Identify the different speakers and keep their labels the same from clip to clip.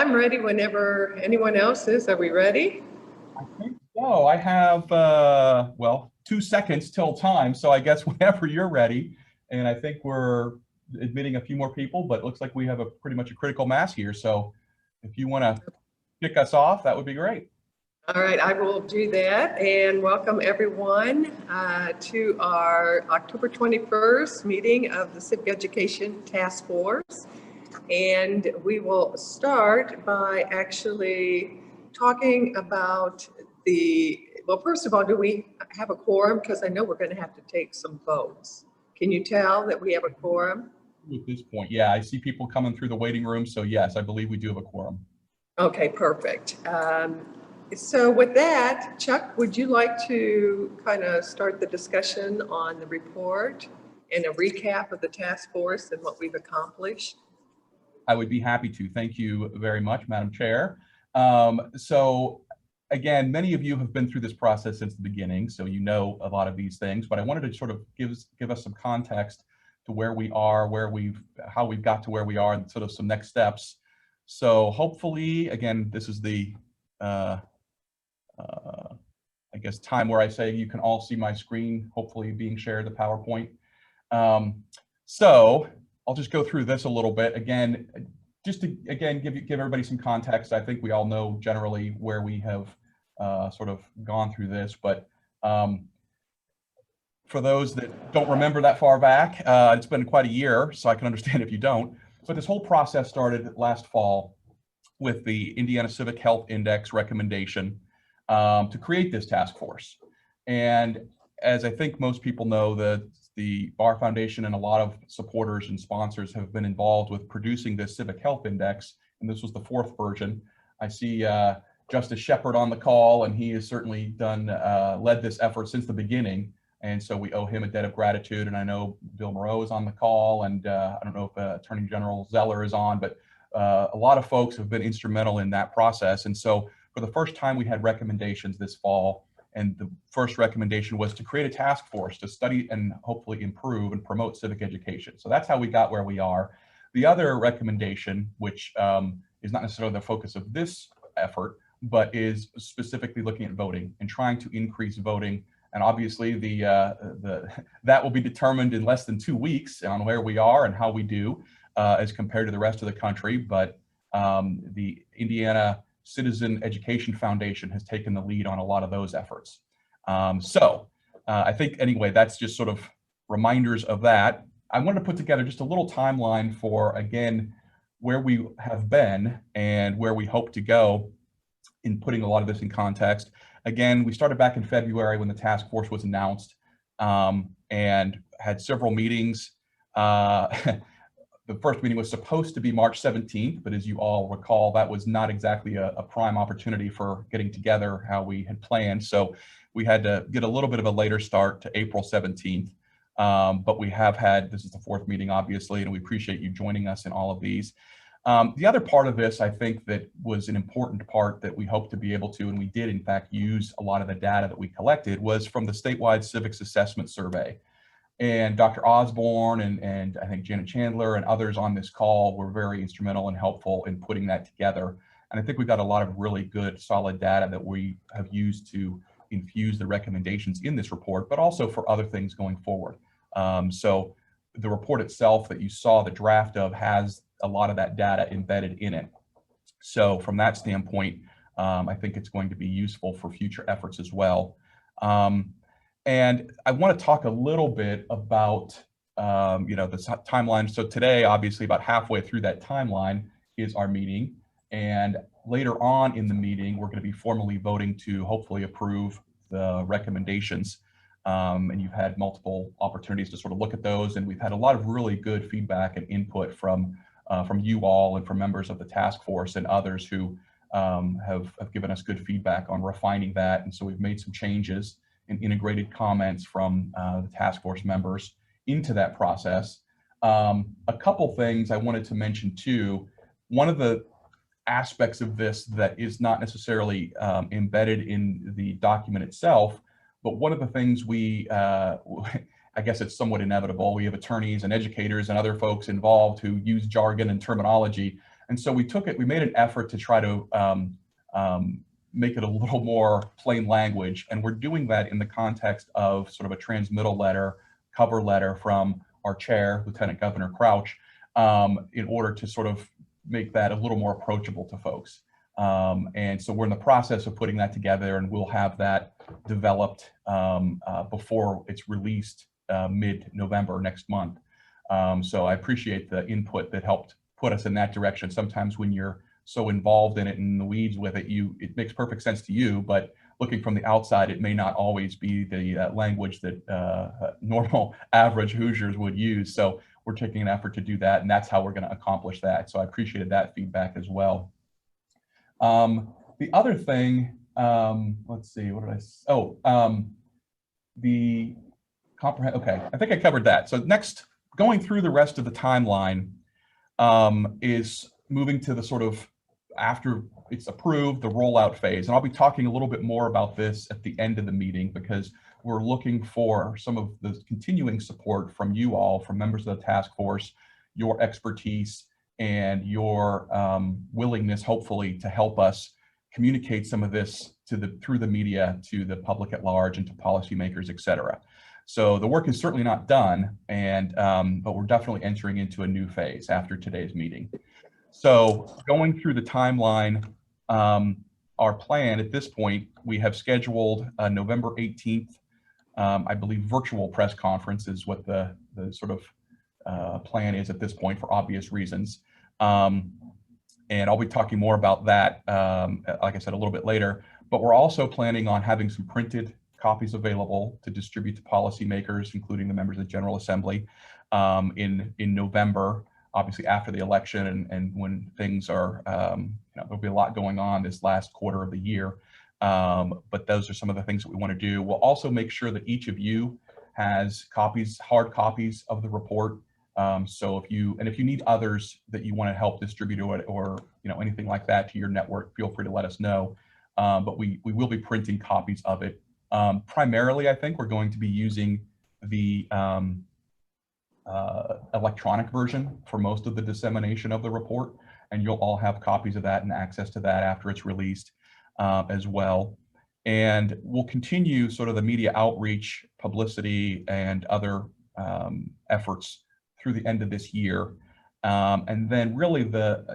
Speaker 1: I'm ready whenever anyone else is. Are we ready?
Speaker 2: I think so. I have, well, 2 seconds till time. So I guess whenever you're ready. And I think we're admitting a few more people, but it looks like we have a pretty much a critical mass here. So if you want to kick us off, that would be great.
Speaker 1: All right, I will do that. And welcome everyone to our October 21st meeting of the Civic Education Task Force. And we will start by actually talking about well, first of all, do we have a quorum? Because I know we're going to have to take some votes. Can you tell that we have a quorum?
Speaker 2: At this point, yeah, I see people coming through the waiting room. So yes, I believe we do have a quorum.
Speaker 1: Okay, perfect. So with that, Chuck, would you like to kind of start the discussion on the report and a recap of the task force and what we've accomplished?
Speaker 2: I would be happy to. Thank you very much, Madam Chair. So again, many of you have been through this process since the beginning, so you know a lot of these things, but I wanted to sort of give us some context to where we are, how we've got to where we are, and sort of some next steps. So hopefully, again, this is the, I guess, time where I say you can all see my screen, hopefully being shared, the PowerPoint. So I'll just go through this a little bit. Again, just to, again, give everybody some context. I think we all know generally where we have sort of gone through this, but for those that don't remember that far back, it's been quite a year, so I can understand if you don't. But this whole process started last fall with the Indiana Civic Health Index recommendation to create this task force. And as I think most people know, the Bar Foundation and a lot of supporters and sponsors have been involved with producing this Civic Health Index, and this was the 4th version. I see Justice Shepard on the call, and he has certainly led this effort since the beginning, and so we owe him a debt of gratitude. And I know Bill Moreau is on the call, and I don't know if Attorney General Zeller is on, but a lot of folks have been instrumental in that process. And so for the first time, we had recommendations this fall. And the first recommendation was to create a task force to study and hopefully improve and promote civic education. So that's how we got where we are. The other recommendation, which is not necessarily the focus of this effort, but is specifically looking at voting and trying to increase voting. And obviously that will be determined in less than 2 weeks on where we are and how we do as compared to the rest of the country. But the Indiana Citizen Education Foundation has taken the lead on a lot of those efforts. I think, anyway, that's just sort of reminders of that. I wanted to put together just a little timeline for, again, where we have been and where we hope to go in putting a lot of this in context. Again, we started back in February when the task force was announced and had several meetings. The first meeting was supposed to be March 17th, but as you all recall, that was not exactly a prime opportunity for getting together how we had planned. So we had to get a little bit of a later start to April 17th. But we have had, this is the 4th meeting, obviously, and we appreciate you joining us in all of these. The other part of this, I think, that was an important part that we hope to be able to, and we did in fact use a lot of the data that we collected, was from the statewide civics assessment survey. And Dr. Osborne and I think Janet Chandler and others on this call were very instrumental and helpful in putting that together. And I think we've got a lot of really good, solid data that we have used to infuse the recommendations in this report, but also for other things going forward. So the report itself that you saw the draft of has a lot of that data embedded in it. So from that standpoint, I think it's going to be useful for future efforts as well. And I want to talk a little bit about, the timeline. So today, obviously, about halfway through that timeline is our meeting. And later on in the meeting, we're going to be formally voting to hopefully approve the recommendations. And you've had multiple opportunities to sort of look at those. And we've had a lot of really good feedback and input from you all and from members of the task force and others who have given us good feedback on refining that. And so we've made some changes and integrated comments from the task force members into that process. A couple things I wanted to mention too. One of the aspects of this that is not necessarily embedded in the document itself, but one of the things we, I guess it's somewhat inevitable, we have attorneys and educators and other folks involved who use jargon and terminology. And so we made an effort to try to make it a little more plain language. And we're doing that in the context of sort of a transmittal letter, cover letter from our chair, Lieutenant Governor Crouch, in order to sort of make that a little more approachable to folks. And so we're in the process of putting that together, and we'll have that developed before it's released mid-November next month. So I appreciate the input that helped put us in that direction. Sometimes when you're so involved in it and in the weeds with it, it makes perfect sense to you, but looking from the outside, it may not always be the language that normal average Hoosiers would use. So we're taking an effort to do that, and that's how we're going to accomplish that. So I appreciated that feedback as well. The other thing, let's see, what did the comprehend. Okay, I think I covered that. So next, going through the rest of the timeline is moving to the sort of, after it's approved, the rollout phase. And I'll be talking a little bit more about this at the end of the meeting, because we're looking for some of the continuing support from you all, from members of the task force, your expertise, and your willingness, hopefully, to help us communicate some of this through the media to the public at large and to policymakers, et cetera. So the work is certainly not done, but we're definitely entering into a new phase after today's meeting. So going through the timeline, our plan at this point, we have scheduled November 18th, I believe virtual press conference is what the sort of plan is at this point for obvious reasons. And I'll be talking more about that, like I said, a little bit later, but we're also planning on having some printed copies available to distribute to policymakers, including the members of the General Assembly, in November, obviously after the election, and when things are, there'll be a lot going on this last quarter of the year. But those are some of the things that we want to do. We'll also make sure that each of you has copies, hard copies of the report. So if you need others that you want to help distribute or anything like that to your network, feel free to let us know. But we will be printing copies of it. Primarily, I think we're going to be using the electronic version for most of the dissemination of the report, and you'll all have copies of that and access to that after it's released as well. And we'll continue sort of the media outreach, publicity, and other efforts through the end of this year. And then really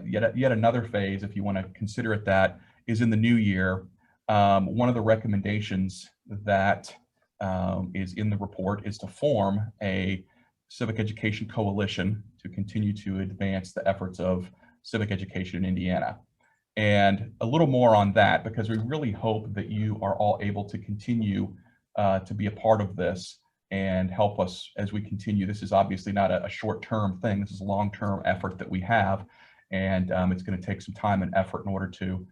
Speaker 2: yet another phase, if you want to consider it that, is in the new year. One of the recommendations that is in the report is to form a civic education coalition to continue to advance the efforts of civic education in Indiana. And a little more on that, because we really hope that you are all able to continue to be a part of this and help us as we continue. This is obviously not a short-term thing. This is a long-term effort that we have, and it's going to take some time and effort in order to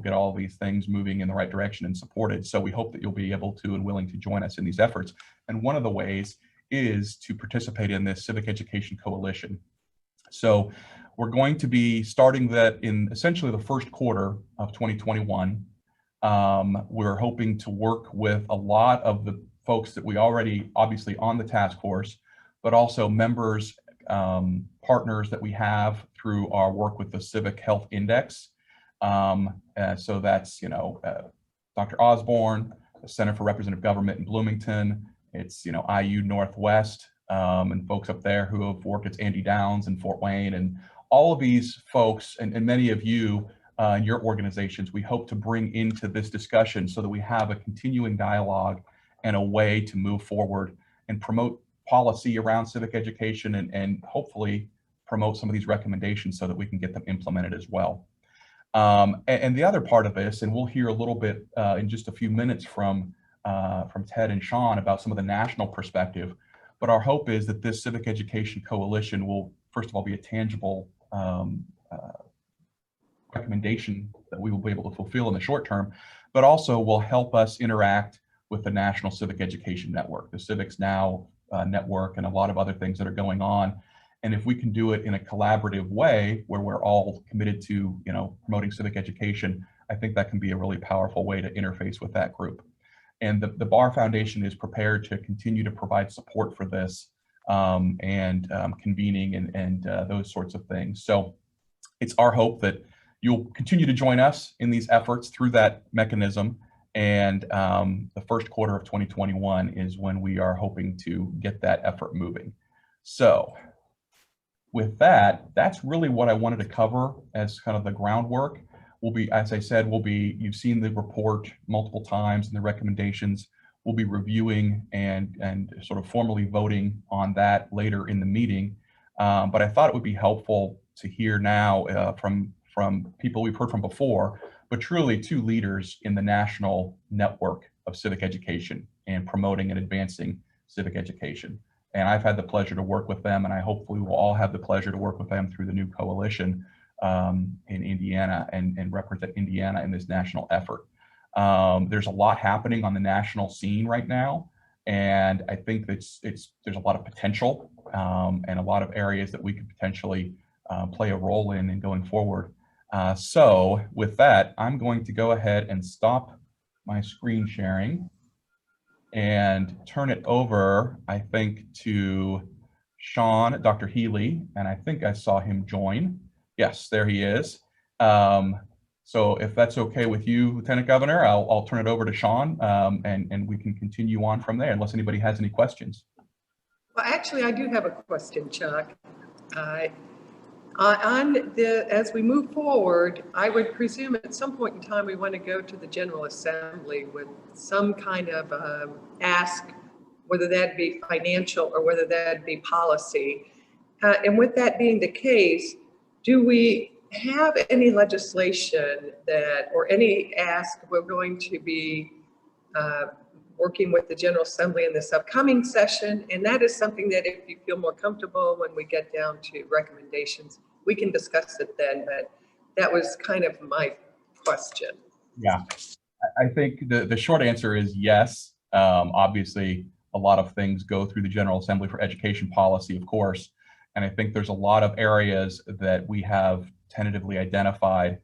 Speaker 2: get all these things moving in the right direction and supported. So we hope that you'll be able to and willing to join us in these efforts. And one of the ways is to participate in this Civic Education Coalition. So we're going to be starting that in essentially the first quarter of 2021. We're hoping to work with a lot of the folks that we already obviously on the task force, but also members, partners that we have through our work with the Civic Health Index. So that's, Dr. Osborne, the Center for Representative Government in Bloomington. It's, IU Northwest, and folks up there who have worked at Andy Downs and Fort Wayne, and all of these folks and many of you in your organizations, we hope to bring into this discussion so that we have a continuing dialogue and a way to move forward and promote policy around civic education and hopefully promote some of these recommendations so that we can get them implemented as well. And the other part of this, and we'll hear a little bit in just a few minutes from Ted and Sean about some of the national perspective, but our hope is that this Civic Education Coalition will, first of all, be a tangible recommendation that we will be able to fulfill in the short term, but also will help us interact with the National Civic Education Network, the Civics Now network, and a lot of other things that are going on. And if we can do it in a collaborative way where we're all committed to, promoting civic education, I think that can be a really powerful way to interface with that group. And the Barr Foundation is prepared to continue to provide support for this and convening and those sorts of things. So it's our hope that you'll continue to join us in these efforts through that mechanism. And the first quarter of 2021 is when we are hoping to get that effort moving. So with that, that's really what I wanted to cover as kind of the groundwork. We'll be, as I said, you've seen the report multiple times and the recommendations. We'll be reviewing and sort of formally voting on that later in the meeting. But I thought it would be helpful to hear now from people we've heard from before, but truly two leaders in the national network of civic education and promoting and advancing civic education. And I've had the pleasure to work with them, and I hopefully will all have the pleasure to work with them through the new coalition in Indiana and represent Indiana in this national effort. There's a lot happening on the national scene right now, and I think there's a lot of potential and a lot of areas that we could potentially play a role in going forward. So with that, I'm going to go ahead and stop my screen sharing and turn it over, I think, to Sean, Dr. Healy, and I think I saw him join. Yes, there he is. So if that's okay with you, Lieutenant Governor, I'll turn it over to Sean, and we can continue on from there unless anybody has any questions.
Speaker 1: Well, actually, I do have a question, Chuck. As we move forward, I would presume at some point in time we want to go to the General Assembly with some kind of ask, whether that be financial or whether that be policy. And with that being the case, do we have any legislation or any ask we're going to be working with the General Assembly in this upcoming session? And that is something that if you feel more comfortable when we get down to recommendations, we can discuss it then, but that was kind of my question. Yeah,
Speaker 2: I think the short answer is yes. Obviously, a lot of things go through the General Assembly for education policy, of course, and I think there's a lot of areas that we have tentatively identified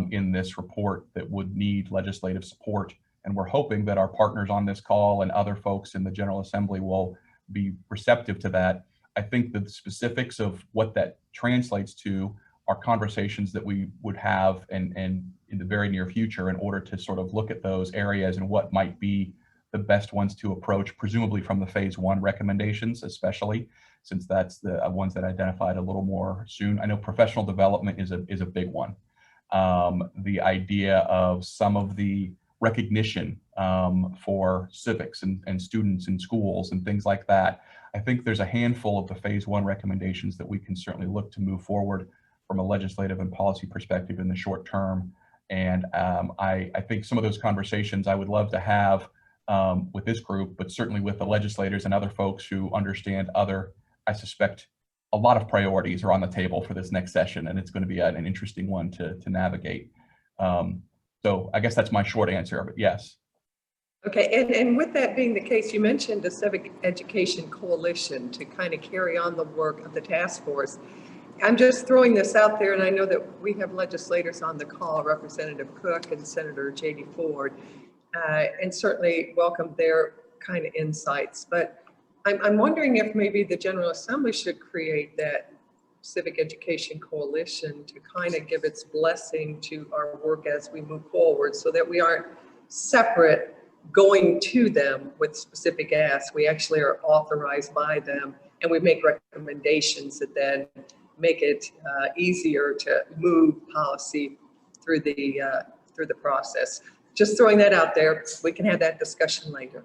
Speaker 2: in this report that would need legislative support, and we're hoping that our partners on this call and other folks in the General Assembly will be receptive to that. I think the specifics of what that translates to are conversations that we would have and in the very near future in order to sort of look at those areas and what might be the best ones to approach, presumably from the phase one recommendations, especially since that's the ones that I identified a little more soon. I know professional development is a big one. The idea of some of the recognition for civics and students in schools and things like that. I think there's a handful of the phase one recommendations that we can certainly look to move forward from a legislative and policy perspective in the short term. And I think some of those conversations I would love to have with this group, but certainly with the legislators and other folks who understand I suspect a lot of priorities are on the table for this next session, and it's going to be an interesting one to navigate. So I guess that's my short answer, but yes.
Speaker 1: Okay, and with that being the case, you mentioned the Civic Education Coalition to kind of carry on the work of the task force. I'm just throwing this out there, and I know that we have legislators on the call, Representative Cook and Senator J.D. Ford, and certainly welcome their kind of insights. But I'm wondering if maybe the General Assembly should create that Civic Education Coalition to kind of give its blessing to our work as we move forward so that we aren't separate going to them with specific asks. We actually are authorized by them and we make recommendations that then make it easier to move policy through the process. Just throwing that out there. We can have that discussion later.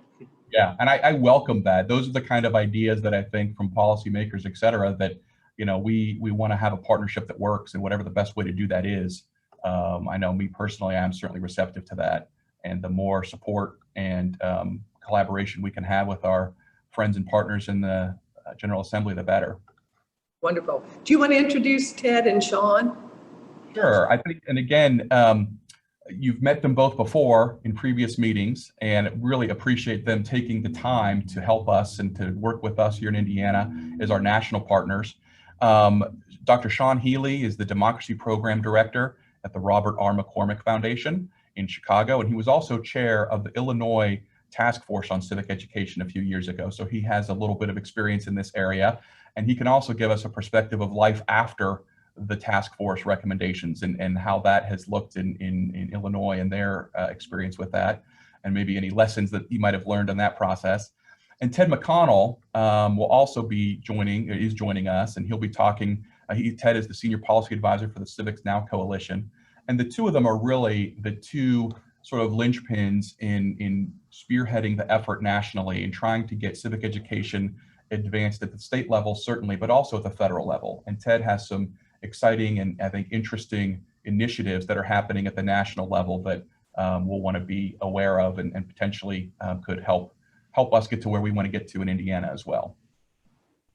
Speaker 2: Yeah, and I welcome that. Those are the kind of ideas that I think from policymakers, et cetera, that we want to have a partnership that works, and whatever the best way to do that is. I know me personally, I'm certainly receptive to that. And the more support and collaboration we can have with our friends and partners in the General Assembly, the better.
Speaker 1: Wonderful. Do you want to introduce Ted and Sean?
Speaker 2: Sure. I think, and again, you've met them both before in previous meetings, and really appreciate them taking the time to help us and to work with us here in Indiana as our national partners. Dr. Sean Healy is the Democracy Program Director at the Robert R. McCormick Foundation in Chicago, and he was also chair of the Illinois Task Force on Civic Education a few years ago. So he has a little bit of experience in this area, and he can also give us a perspective of life after the task force recommendations and how that has looked in Illinois and their experience with that, and maybe any lessons that you might have learned in that process. And Ted McConnell will also be joining us, and he'll be talking. Ted is the Senior Policy Advisor for the Civics Now Coalition. And the two of them are really the two sort of linchpins in spearheading the effort nationally and trying to get civic education advanced at the state level, certainly, but also at the federal level. And Ted has some exciting and I think interesting initiatives that are happening at the national level that we'll want to be aware of and potentially could help us get to where we want to get to in Indiana as well.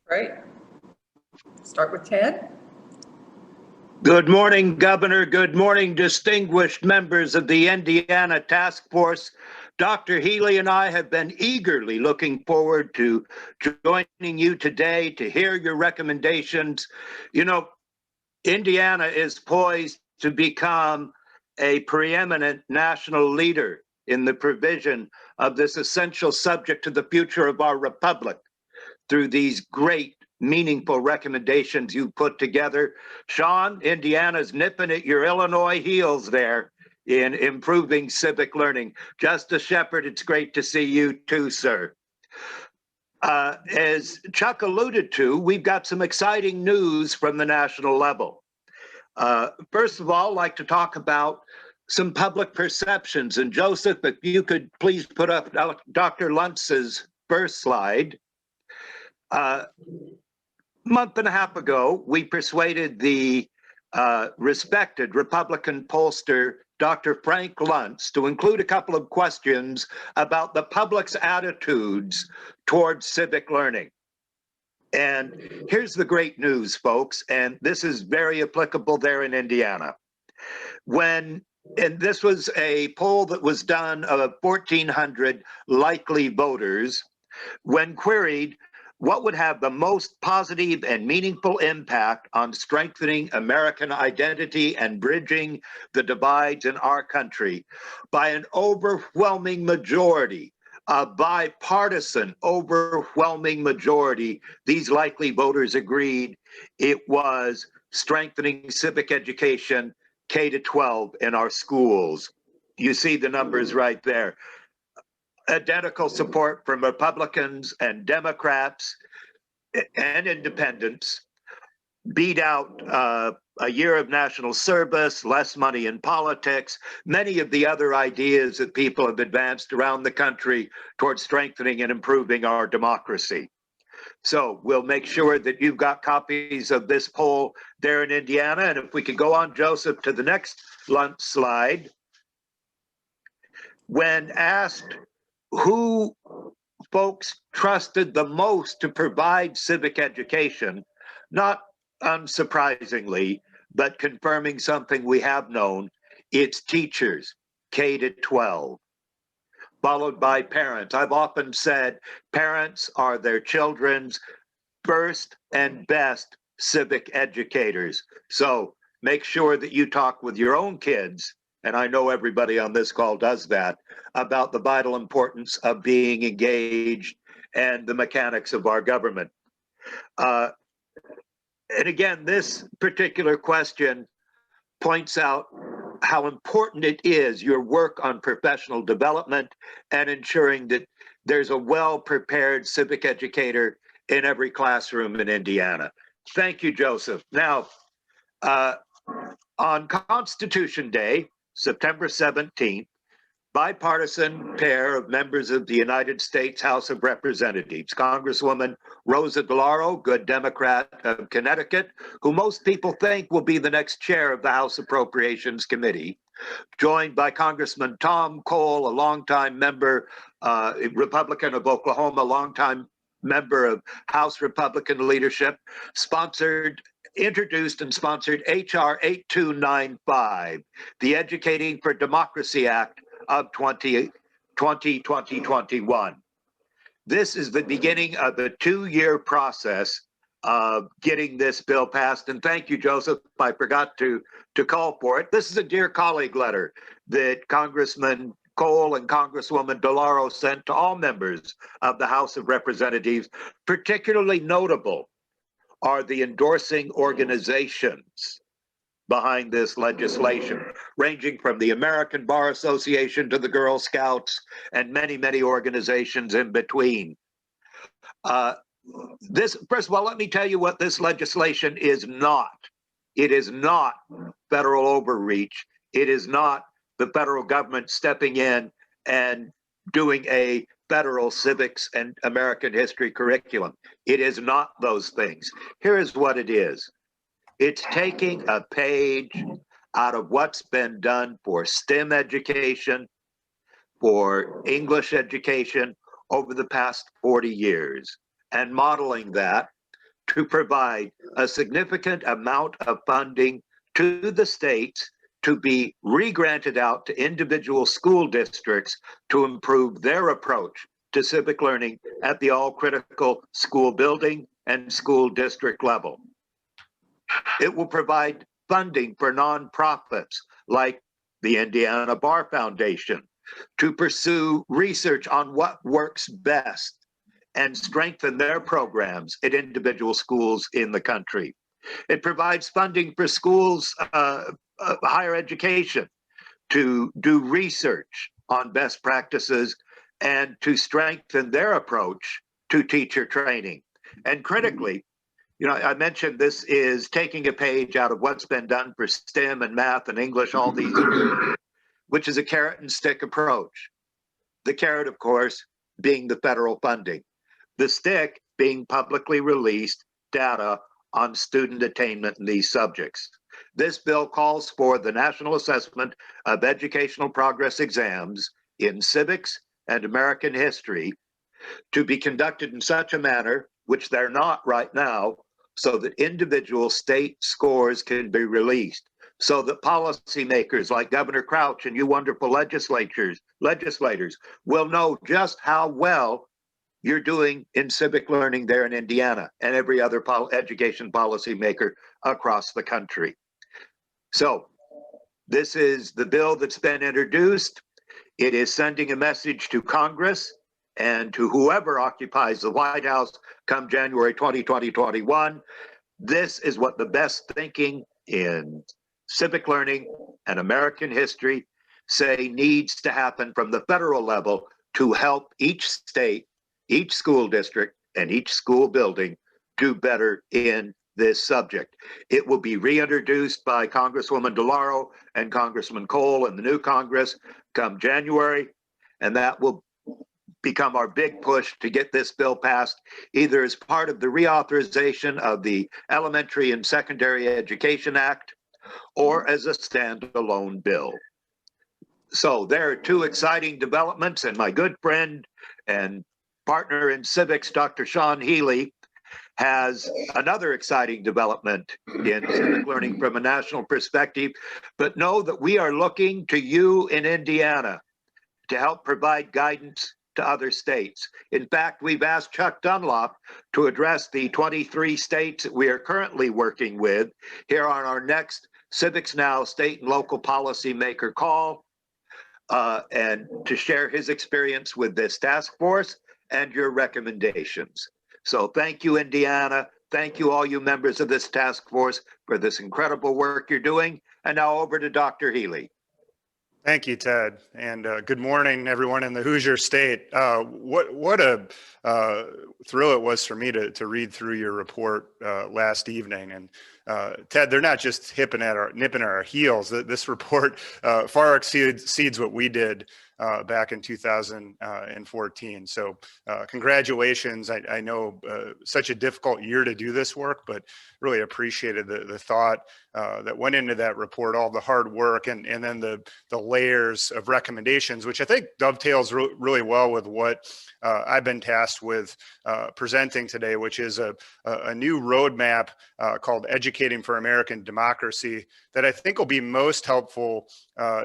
Speaker 1: Great. Start with Ted.
Speaker 3: Good morning, Governor. Good morning, distinguished members of the Indiana Task Force. Dr. Healy and I have been eagerly looking forward to joining you today to hear your recommendations. You know, Indiana is poised to become a preeminent national leader in the provision of this essential subject to the future of our republic through these great, meaningful recommendations you put together. Sean, Indiana's nipping at your Illinois heels there in improving civic learning. Justice Shepard, it's great to see you too, sir. As Chuck alluded to, we've got some exciting news from the national level. First of all, I'd like to talk about some public perceptions. And Joseph, if you could please put up Dr. Luntz's first slide. Month and a half ago, we persuaded the respected Republican pollster, Dr. Frank Luntz, to include a couple of questions about the public's attitudes towards civic learning. And here's the great news, folks, and this is very applicable there in Indiana. And this was a poll that was done of 1,400 likely voters. When queried, what would have the most positive and meaningful impact on strengthening American identity and bridging the divides in our country? By an overwhelming majority, a bipartisan overwhelming majority, these likely voters agreed it was strengthening civic education K-12 in our schools. You see the numbers right there. Identical support from Republicans and Democrats and independents. Beat out a year of national service, less money in politics, many of the other ideas that people have advanced around the country towards strengthening and improving our democracy. So we'll make sure that you've got copies of this poll there in Indiana. And if we could go on, Joseph, to the next lunch slide. When asked who folks trusted the most to provide civic education, not unsurprisingly, but confirming something we have known, it's teachers, K-12, followed by parents. I've often said parents are their children's first and best civic educators. So make sure that you talk with your own kids, and I know everybody on this call does that, about the vital importance of being engaged and the mechanics of our government. And again, this particular question points out how important it is, your work on professional development and ensuring that there's a well-prepared civic educator in every classroom in Indiana. Thank you, Joseph. Now, on Constitution Day, September 17th, bipartisan pair of members of the United States House of Representatives, Congresswoman Rosa DeLauro, good Democrat of Connecticut, who most people think will be the next chair of the House Appropriations Committee, joined by Congressman Tom Cole, a longtime member, Republican of Oklahoma, longtime member of House Republican leadership, introduced and sponsored H.R. 8295, the Educating for Democracy Act of 2021. This is the beginning of a 2-year process of getting this bill passed. And thank you, Joseph. I forgot to call for it. This is a Dear Colleague letter that Congressman Cole and Congresswoman DeLauro sent to all members of the House of Representatives. Particularly notable, are the endorsing organizations behind this legislation, ranging from the American Bar Association to the Girl Scouts and many, many organizations in between. First of all, let me tell you what this legislation is not. It is not federal overreach. It is not the federal government stepping in and doing a federal civics and American history curriculum. It is not those things. Here is what it is. It's taking a page out of what's been done for STEM education, for English education over the past 40 years, and modeling that to provide a significant amount of funding to the states to be re-granted out to individual school districts to improve their approach to civic learning at the all-critical school building and school district level. It will provide funding for nonprofits like the Indiana Bar Foundation to pursue research on what works best and strengthen their programs at individual schools in the country. It provides funding for schools, higher education, to do research on best practices and to strengthen their approach to teacher training. And critically, you know, I mentioned this is taking a page out of what's been done for STEM and math and English all these years, which is a carrot and stick approach. The carrot, of course, being the federal funding. The stick being publicly released data on student attainment in these subjects. This bill calls for the National Assessment of Educational Progress exams in civics and American history to be conducted in such a manner, which they're not right now, so that individual state scores can be released, so that policymakers like Governor Crouch and you wonderful legislators will know just how well you're doing in civic learning there in Indiana and every other education policymaker across the country. So this is the bill that's been introduced. It is sending a message to Congress and to whoever occupies the White House come January 2021. This is what the best thinking in civic learning and American history say needs to happen from the federal level to help each state, each school district, and each school building do better in this subject. It will be reintroduced by Congresswoman DeLauro and Congressman Cole in the new Congress come January, and that will become our big push to get this bill passed, either as part of the reauthorization of the Elementary and Secondary Education Act or as a standalone bill. So there are two exciting developments, and my good friend and partner in civics, Dr. Sean Healy, has another exciting development in civic learning from a national perspective. But know that we are looking to you in Indiana to help provide guidance to other states. In fact, we've asked Chuck Dunlop to address the 23 states that we are currently working with here on our next Civics Now state and local policymaker call, and to share his experience with this task force and your recommendations. So thank you, Indiana. Thank you, all you members of this task force, for this incredible work you're doing. And now over to Dr. Healy.
Speaker 4: Thank you, Ted, and good morning, everyone in the Hoosier State. What a thrill it was for me to read through your report last evening. And Ted, they're not just nipping at our heels. This report far exceeds what we did back in 2014. So congratulations. I know such a difficult year to do this work, but really appreciated the thought that went into that report, all the hard work, and then the layers of recommendations, which I think dovetails really well with what I've been tasked with presenting today, which is a new roadmap called Educating for American Democracy that I think will be most helpful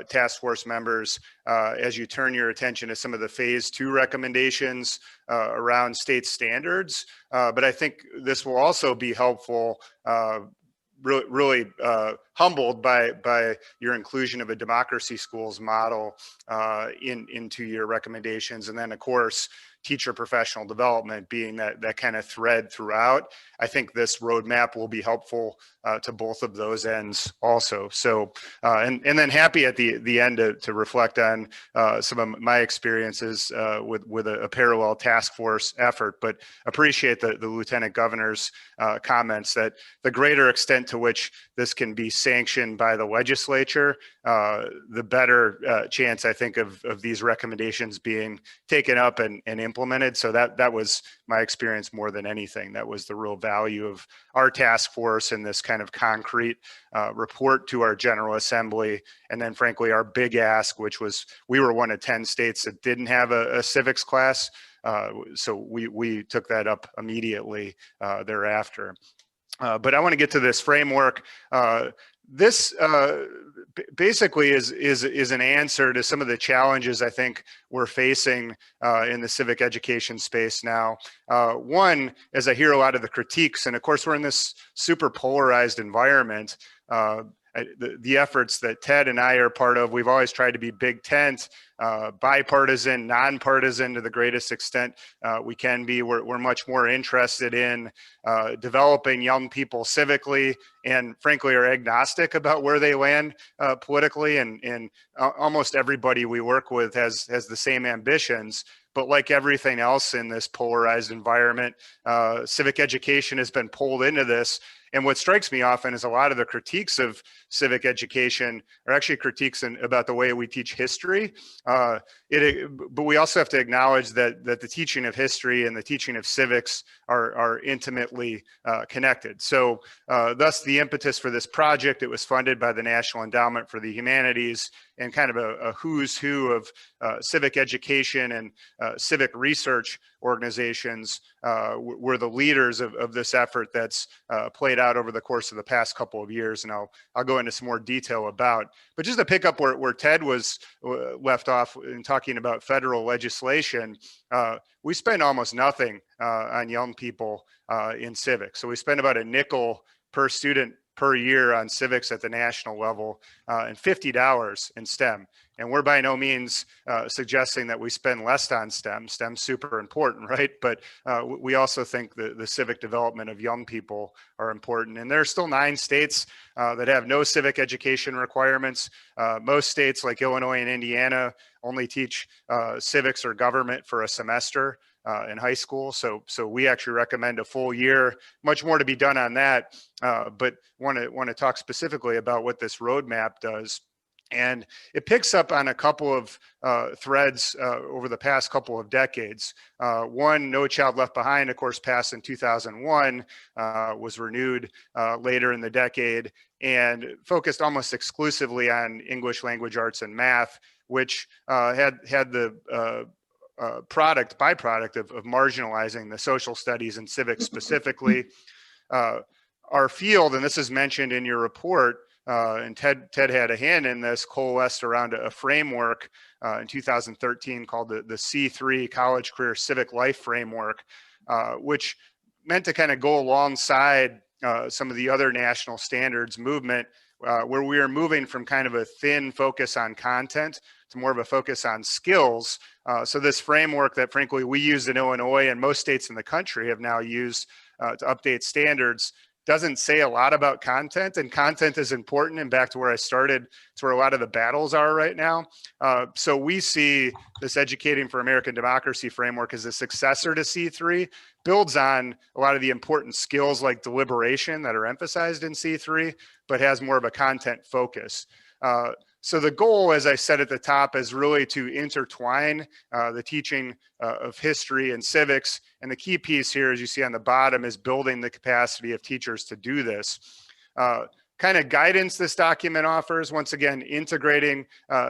Speaker 4: task force members as you turn your attention to some of the phase 2 recommendations around state standards. But I think this will also be helpful really humbled by your inclusion of a democracy schools model into your recommendations. And then, of course, teacher professional development being that kind of thread throughout. I think this roadmap will be helpful to both of those ends also. So, and then happy at the end to reflect on some of my experiences with a parallel task force effort, but appreciate the Lieutenant Governor's comments that the greater extent to which this can be sanctioned by the legislature, the better chance I think of these recommendations being taken up and implemented. So that was my experience more than anything. That was the real value of our task force and this kind of concrete report to our General Assembly. And then frankly, our big ask, which was we were one of 10 states that didn't have a civics class. So we took that up immediately thereafter. But I want to get to this framework. This basically is an answer to some of the challenges I think we're facing in the civic education space now. One, as I hear a lot of the critiques, and of course we're in this super polarized environment, the efforts that Ted and I are part of, we've always tried to be big tent, bipartisan, nonpartisan to the greatest extent we can be. We're much more interested in developing young people civically, and frankly are agnostic about where they land politically. And almost everybody we work with has the same ambitions. But like everything else in this polarized environment, civic education has been pulled into this. And what strikes me often is a lot of the critiques of civic education are actually critiques about the way we teach history. But we also have to acknowledge that the teaching of history and the teaching of civics are intimately connected. So thus the impetus for this project, it was funded by the National Endowment for the Humanities, and kind of a who's who of civic education and civic research organizations were the leaders of this effort that's played out over the course of the past couple of years. And I'll go into some more detail about, but just to pick up where Ted was left off in talking about federal legislation, we spend almost nothing on young people in civics. So we spend about a nickel per student per year on civics at the national level, and $50 in STEM. And we're by no means suggesting that we spend less on STEM. STEM's super important, right? But we also think the civic development of young people are important. And there are still 9 states that have no civic education requirements. Most states like Illinois and Indiana only teach civics or government for a semester in high school. So we actually recommend a full year, much more to be done on that. But want to talk specifically about what this roadmap does. And it picks up on a couple of threads over the past couple of decades. One, No Child Left Behind, of course, passed in 2001, was renewed later in the decade, and focused almost exclusively on English language arts and math, which had the byproduct of marginalizing the social studies and civics specifically. Our field, and this is mentioned in your report, and Ted had a hand in this, coalesced around a framework in 2013 called the C3 College Career Civic Life Framework, which meant to kind of go alongside some of the other national standards movement, where we are moving from kind of a thin focus on content to more of a focus on skills. So this framework that frankly we use in Illinois and most states in the country have now used to update standards doesn't say a lot about content, and content is important. And back to where I started, it's where a lot of the battles are right now. So we see this Educating for American Democracy framework as a successor to C3, builds on a lot of the important skills like deliberation that are emphasized in C3, but has more of a content focus. So the goal, as I said at the top, is really to intertwine the teaching of history and civics. And the key piece here, as you see on the bottom, is building the capacity of teachers to do this. Kind of guidance this document offers, once again, integrating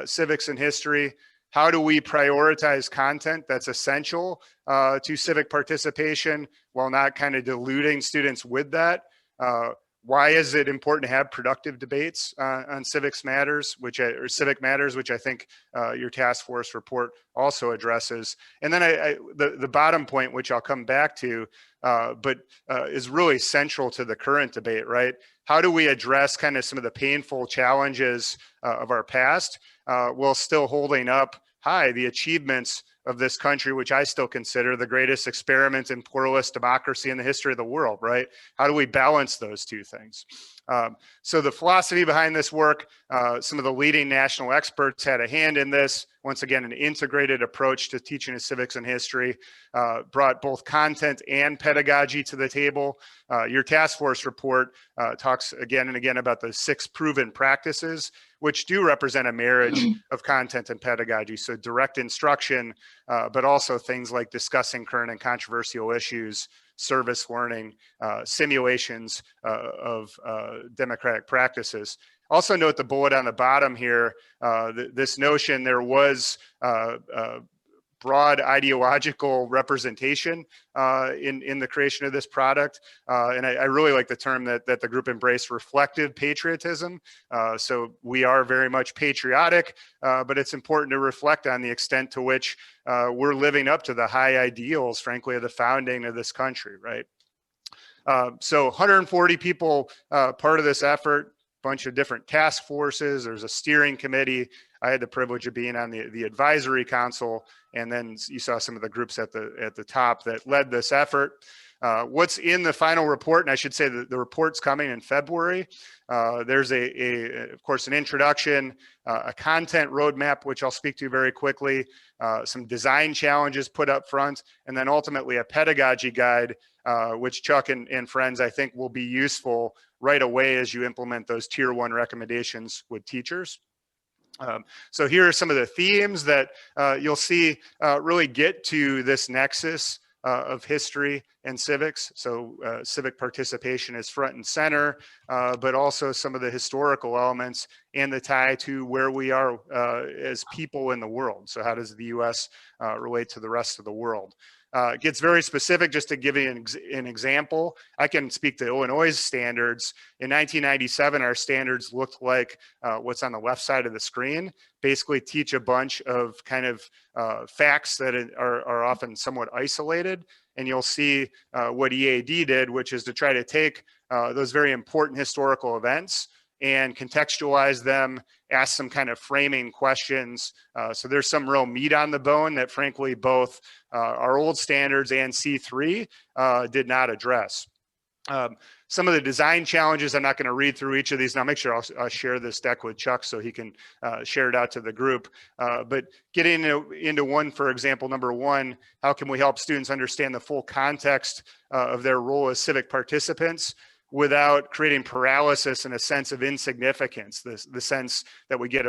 Speaker 4: civics and history. How do we prioritize content that's essential to civic participation while not kind of diluting students with that? Why is it important to have productive debates on civic matters, which I think your task force report also addresses. And then the bottom point, which I'll come back to, but is really central to the current debate, right? How do we address kind of some of the painful challenges of our past while still holding up high the achievements of this country, which I still consider the greatest experiment in pluralist democracy in the history of the world, right? How do we balance those two things? So the philosophy behind this work, some of the leading national experts had a hand in this. Once again, an integrated approach to teaching of civics and history, brought both content and pedagogy to the table. Your task force report talks again and again about the 6 proven practices, which do represent a marriage of content and pedagogy. So direct instruction, but also things like discussing current and controversial issues, service learning, simulations of democratic practices. Also note the bullet on the bottom here, this notion there was broad ideological representation in the creation of this product. And I really like the term that the group embraced, reflective patriotism. So we are very much patriotic, but it's important to reflect on the extent to which we're living up to the high ideals, frankly, of the founding of this country, right? So 140 people part of this effort, bunch of different task forces. There's a steering committee. I had the privilege of being on the advisory council, and then you saw some of the groups at the top that led this effort. What's in the final report, and I should say that the report's coming in February. There's of course, an introduction, a content roadmap, which I'll speak to very quickly, some design challenges put up front, and then ultimately a pedagogy guide, which Chuck and friends, I think, will be useful right away as you implement those tier 1 recommendations with teachers. So here are some of the themes that you'll see really get to this nexus of history and civics. So civic participation is front and center, but also some of the historical elements and the tie to where we are as people in the world. So how does the US relate to the rest of the world? It gets very specific. Just to give you an example, I can speak to Illinois' standards. In 1997, our standards looked like what's on the left side of the screen, basically teach a bunch of kind of facts that are often somewhat isolated. And you'll see what EAD did, which is to try to take those very important historical events and contextualize them, ask some kind of framing questions. So there's some real meat on the bone that frankly, both our old standards and C3 did not address. Some of the design challenges, I'm not going to read through each of these, and I'll make sure I'll share this deck with Chuck so he can share it out to the group. But getting into one, for example, number 1, how can we help students understand the full context of their role as civic participants without creating paralysis and a sense of insignificance, the sense that we get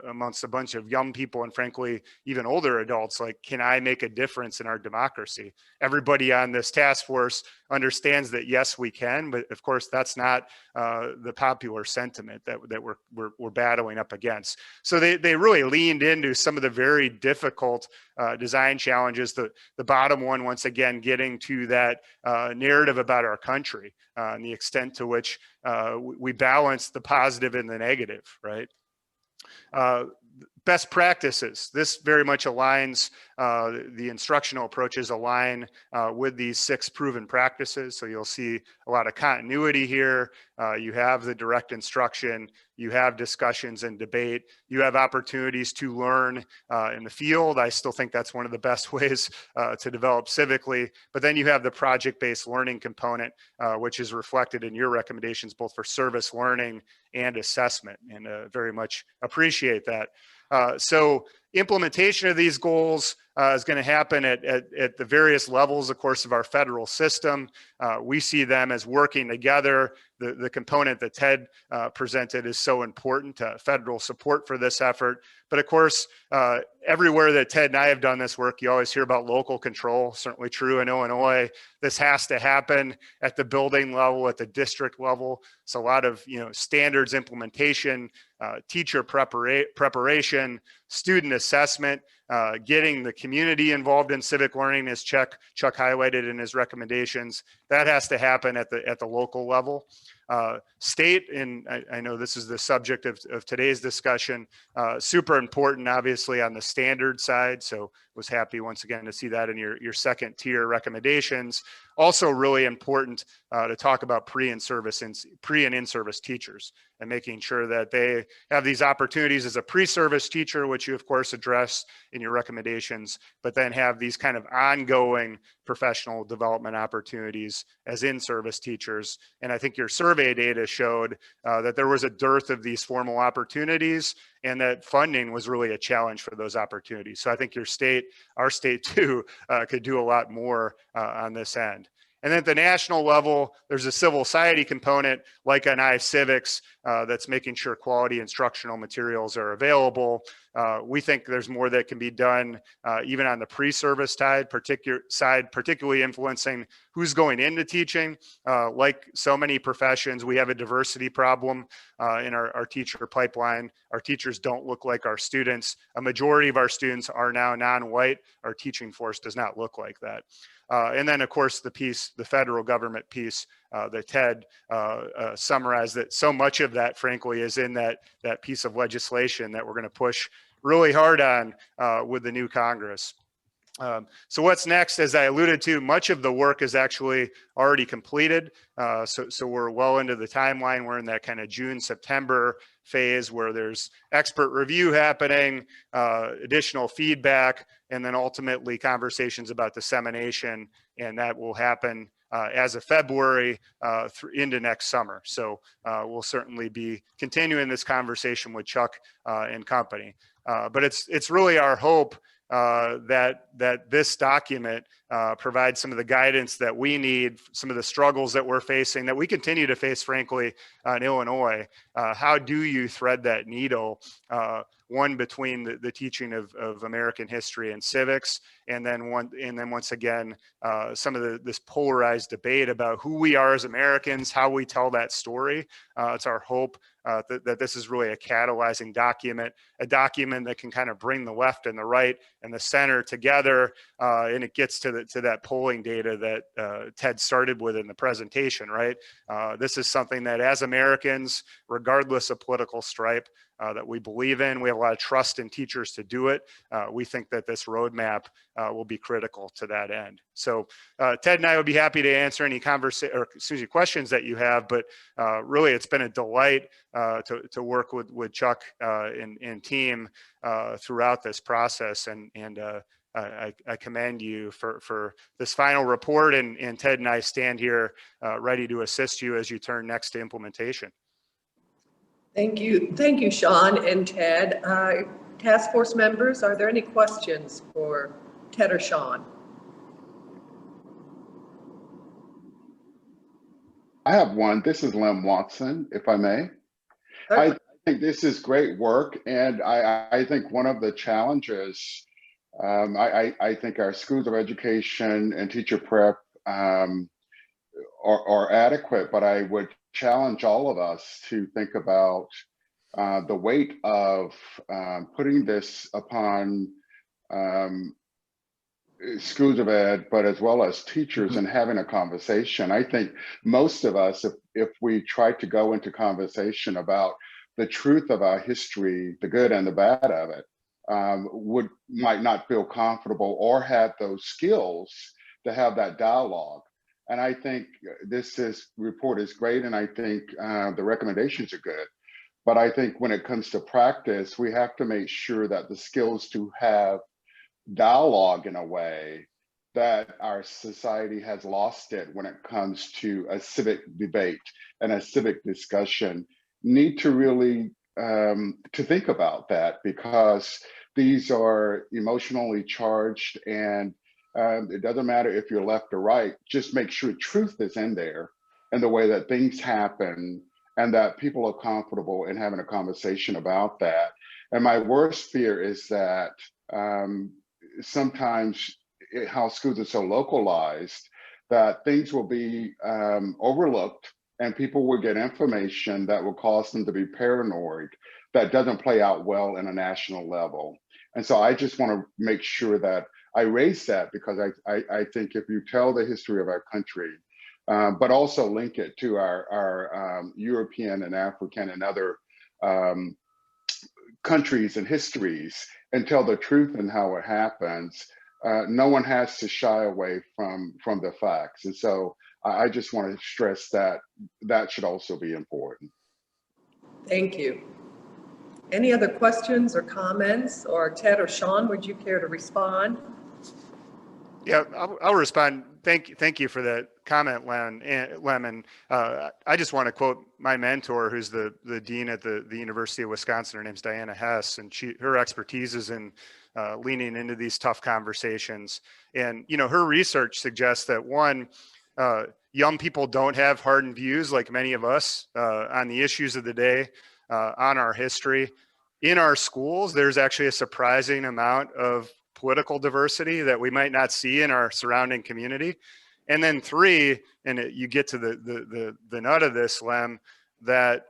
Speaker 4: amongst a bunch of young people and frankly, even older adults, like, can I make a difference in our democracy? Everybody on this task force understands that, yes, we can, but of course, that's not the popular sentiment that we're battling up against. So they really leaned into some of the very difficult design challenges. The bottom one, once again, getting to that narrative about our country and the extent to which we balance the positive and the negative, right? Best practices. This very much aligns, the instructional approaches align with these 6 proven practices. So you'll see a lot of continuity here. You have the direct instruction, you have discussions and debate, you have opportunities to learn in the field. I still think that's one of the best ways to develop civically. But then you have the project-based learning component, which is reflected in your recommendations, both for service learning and assessment, and very much appreciate that. So implementation of these goals is going to happen at the various levels, of course, of our federal system. We see them as working together. The component that Ted presented is so important to federal support for this effort. But of course, everywhere that Ted and I have done this work, you always hear about local control, certainly true in Illinois. This has to happen at the building level, at the district level. So a lot of standards implementation, teacher preparation, student assessment, getting the community involved in civic learning, as Chuck highlighted in his recommendations. That has to happen at the local level. State, and I know this is the subject of today's discussion, super important, obviously, on the standard side. So was happy once again to see that in your second tier recommendations. Also really important to talk about pre and in-service teachers and making sure that they have these opportunities as a pre-service teacher, which you of course address in your recommendations, but then have these kind of ongoing professional development opportunities as in-service teachers. And I think your survey data showed that there was a dearth of these formal opportunities and that funding was really a challenge for those opportunities. So I think our state too, could do a lot more on this end. And then at the national level, there's a civil society component like on Civics that's making sure quality instructional materials are available. We think there's more that can be done even on the pre-service side, particularly influencing who's going into teaching. Like so many professions, we have a diversity problem in our teacher pipeline. Our teachers don't look like our students. A majority of our students are now non-white. Our teaching force does not look like that. And then, of course, the federal government piece that Ted summarized, that so much of that, frankly, is in that piece of legislation that we're going to push really hard on with the new Congress. So what's next? As I alluded to, much of the work is actually already completed. So we're well into the timeline. We're in that kind of June, September phase where there's expert review happening, additional feedback, and then ultimately conversations about dissemination. And that will happen as of February into next summer. So we'll certainly be continuing this conversation with Chuck and company. But it's really our hope that this document provides some of the guidance that we need, some of the struggles that we're facing, that we continue to face, frankly, in Illinois. How do you thread that needle, one between the teaching of American history and civics, and then once again, some of this polarized debate about who we are as Americans, how we tell that story. It's our hope that this is really a catalyzing document, a document that can kind of bring the left and the right and the center together, and it gets to that polling data that Ted started with in the presentation, right? This is something that as Americans, regardless of political stripe, that we believe in. We have a lot of trust in teachers to do it. We think that this roadmap will be critical to that end. So Ted and I would be happy to answer any questions that you have, but really it's been a delight to work with Chuck and team throughout this process. And I commend you for this final report, and Ted and I stand here ready to assist you as you turn next to implementation.
Speaker 1: Thank you, Sean and Ted. Task force members, are there any questions for Ted or Sean?
Speaker 5: I have one. This is Lem Watson, if I may.
Speaker 1: Okay.
Speaker 5: I think this is great work, and I think one of the challenges, I think our schools of education and teacher prep are adequate, but I would challenge all of us to think about the weight of putting this upon schools of ed, but as well as teachers, and having a conversation. I think most of us, if we try to go into conversation about the truth of our history, the good and the bad of it, might not feel comfortable or have those skills to have that dialogue. And I think this report is great, and I think the recommendations are good. But I think when it comes to practice, we have to make sure that the skills to have dialogue in a way that our society has lost it when it comes to a civic debate and a civic discussion need to really to think about that, because these are emotionally charged, and it doesn't matter if you're left or right, just make sure truth is in there and the way that things happen, and that people are comfortable in having a conversation about that. And my worst fear is that sometimes how schools are so localized that things will be overlooked, and people will get information that will cause them to be paranoid that doesn't play out well in a national level. And so I just want to make sure that I raise that, because I think if you tell the history of our country, but also link it to our European and African and other countries and histories, and tell the truth and how it happens. No one has to shy away from the facts. And so I just want to stress that that should also be important.
Speaker 1: Thank you. Any other questions or comments? Or Ted or Sean, would you care to respond?
Speaker 4: Yeah, I'll respond. Thank you for that comment, Lemon. I just want to quote my mentor, who's the dean at the University of Wisconsin. Her name's Diana Hess, and her expertise is in leaning into these tough conversations. And her research suggests that one, young people don't have hardened views like many of us on the issues of the day, on our history. In our schools, there's actually a surprising amount of political diversity that we might not see in our surrounding community. And then three, and you get to the nut of this, Lem, that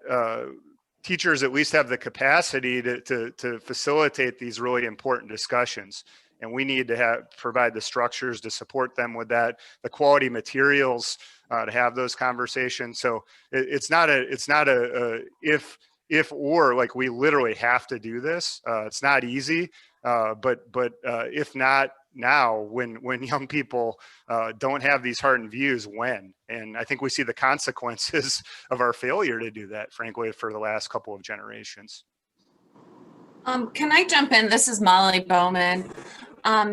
Speaker 4: teachers at least have the capacity to facilitate these really important discussions. And we need to provide the structures to support them with that, the quality materials to have those conversations. So it's not a if or, like, we literally have to do this. It's not easy, but if not now, when young people don't have these hardened views, when? And I think we see the consequences of our failure to do that, frankly, for the last couple of generations.
Speaker 6: Can I jump in? This is Molly Bowman.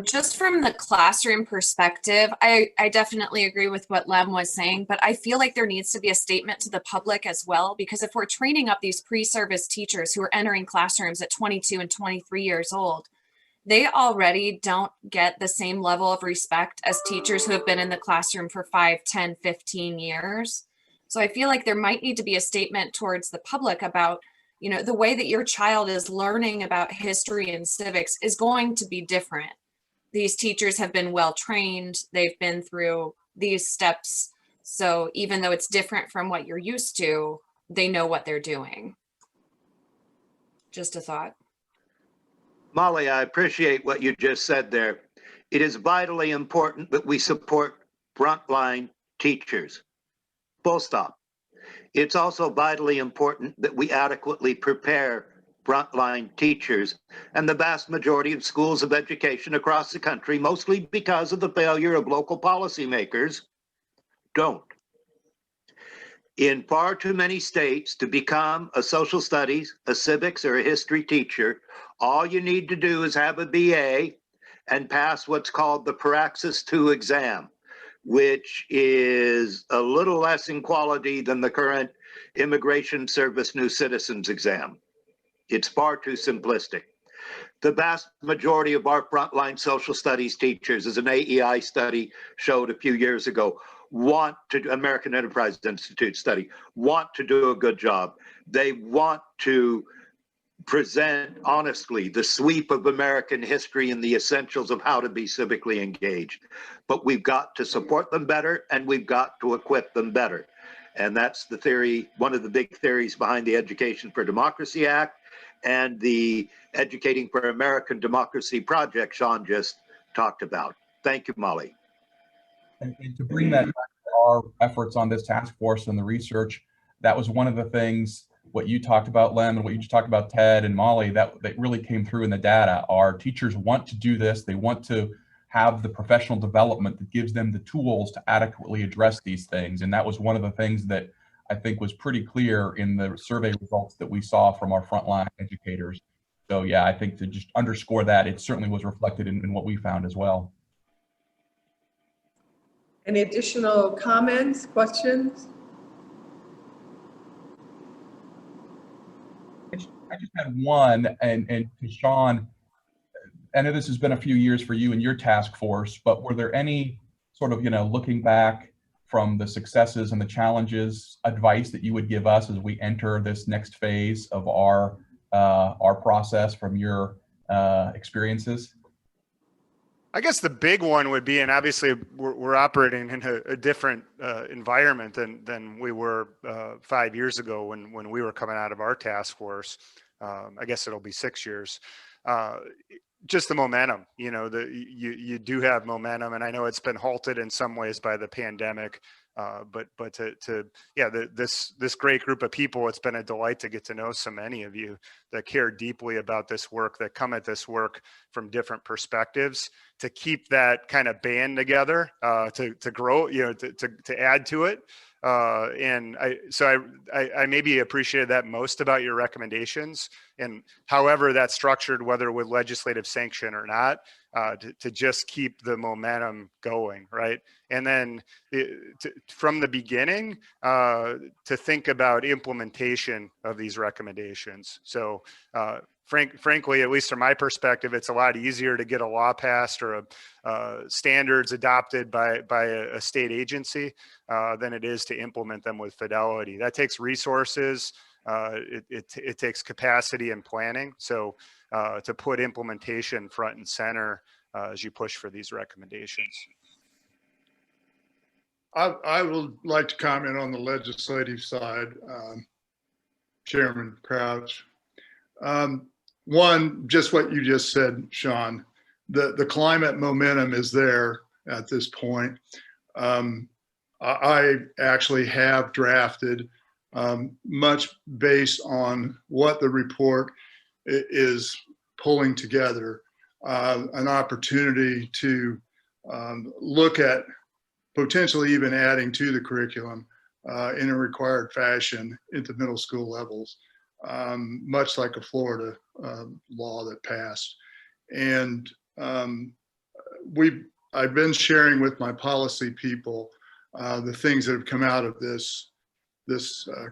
Speaker 6: Just from the classroom perspective, I definitely agree with what Lem was saying, but I feel like there needs to be a statement to the public as well, because if we're training up these pre-service teachers who are entering classrooms at 22 and 23 years old, they already don't get the same level of respect as teachers who have been in the classroom for 5, 10, 15 years. So I feel like there might need to be a statement towards the public about, the way that your child is learning about history and civics is going to be different. These teachers have been well trained. They've been through these steps. So even though it's different from what you're used to, they know what they're doing. Just a thought.
Speaker 3: Molly, I appreciate what you just said there. It is vitally important that we support frontline teachers. Full stop. It's also vitally important that we adequately prepare frontline teachers, and the vast majority of schools of education across the country, mostly because of the failure of local policymakers, don't. In far too many states, to become a social studies, a civics, or a history teacher, all you need to do is have a BA and pass what's called the Praxis 2 exam, which is a little less in quality than the current Immigration Service New Citizens exam. It's far too simplistic. The vast majority of our frontline social studies teachers, as an AEI study showed a few years ago, American Enterprise Institute study, want to do a good job. They want to present honestly the sweep of American history and the essentials of how to be civically engaged. But we've got to support them better, and we've got to equip them better. And that's the theory, one of the big theories behind the Education for Democracy Act and the Educating for American Democracy project Sean just talked about. Thank you, Molly.
Speaker 2: And to bring that back to our efforts on this task force and the research, that was one of the things, what you talked about, Lem, and what you just talked about, Ted and Molly, that really came through in the data. Our teachers want to do this. They want to have the professional development that gives them the tools to adequately address these things. And that was one of the things that I think was pretty clear in the survey results that we saw from our frontline educators. So yeah, I think to just underscore that, it certainly was reflected in what we found as well.
Speaker 1: Any additional comments, questions?
Speaker 2: I just had one, and to Sean, I know this has been a few years for you and your task force, but were there any sort of, looking back from the successes and the challenges, advice that you would give us as we enter this next phase of our process from your experiences?
Speaker 4: I guess the big one would be, and obviously we're operating in a different environment than we were 5 years ago when we were coming out of our task force. I guess it'll be 6 years. Just the momentum, you do have momentum, and I know it's been halted in some ways by the pandemic, But this great group of people, it's been a delight to get to know so many of you that care deeply about this work, that come at this work from different perspectives, to keep that kind of band together, to grow, to add to it. And I maybe appreciated that most about your recommendations, and however that's structured, whether with legislative sanction or not, to just keep the momentum going, right? And then from the beginning, to think about implementation of these recommendations. So frankly, at least from my perspective, it's a lot easier to get a law passed or standards adopted by a state agency than it is to implement them with fidelity. That takes resources. It takes capacity and planning. So to put implementation front and center as you push for these recommendations.
Speaker 7: I would like to comment on the legislative side, Chairman Crouch. One, just what you just said, Sean, the climate momentum is there at this point. I actually have drafted, much based on what the report is pulling together, an opportunity to look at potentially even adding to the curriculum in a required fashion at the middle school levels, much like a Florida law that passed. And I've been sharing with my policy people the things that have come out of this